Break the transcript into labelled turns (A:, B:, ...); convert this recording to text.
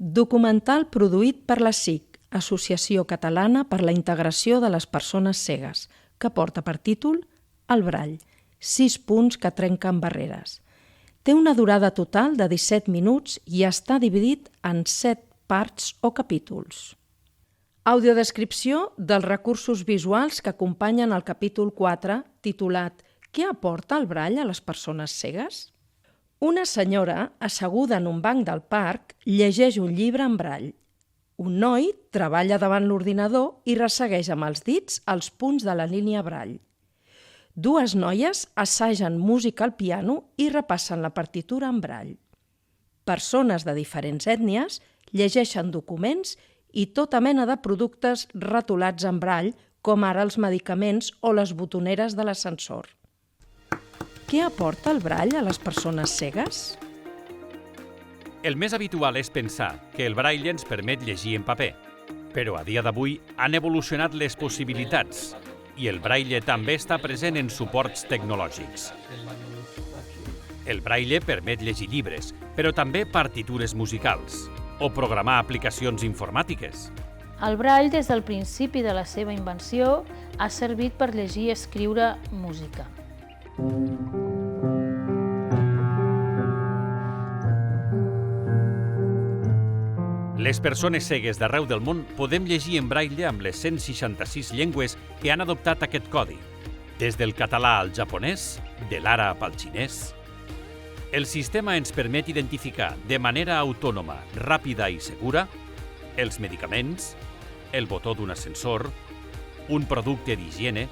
A: Documental produït per la SIC, Associació Catalana per la Integració de les Persones Cegues, que porta per títol El Brall, 6 punts que trenquen barreres. Té una durada total de 17 minuts i està dividit en 7 parts o capítols. Audiodescripció dels recursos visuals que acompanyen el capítol 4, titulat «Què aporta el brall a les persones cegues?». Una senyora, asseguda en un banc del parc, llegeix un llibre en brall. Un noi treballa davant l'ordinador i ressegueix amb els dits els punts de la línia brall. Dues noies assagen música al piano i repassen la partitura en brall. Persones de diferents ètnies llegeixen documents i tota mena de productes retolats en brall, com ara els medicaments o les botoneres de l'ascensor. Què aporta el brall a les persones cegues?
B: El més habitual és pensar que el braille ens permet llegir en paper, però a dia d'avui han evolucionat les possibilitats i el braille també està present en suports tecnològics. El braille permet llegir llibres, però també partitures musicals o programar aplicacions informàtiques.
C: El brall, des del principi de la seva invenció, ha servit per llegir i escriure música.
B: Les persones cegues d'arreu del món podem llegir en braille amb les 166 llengües que han adoptat aquest codi, des del català al japonès, de l'àrab al xinès. El sistema ens permet identificar de manera autònoma, ràpida i segura els medicaments, el botó d'un ascensor, un producte d'higiene,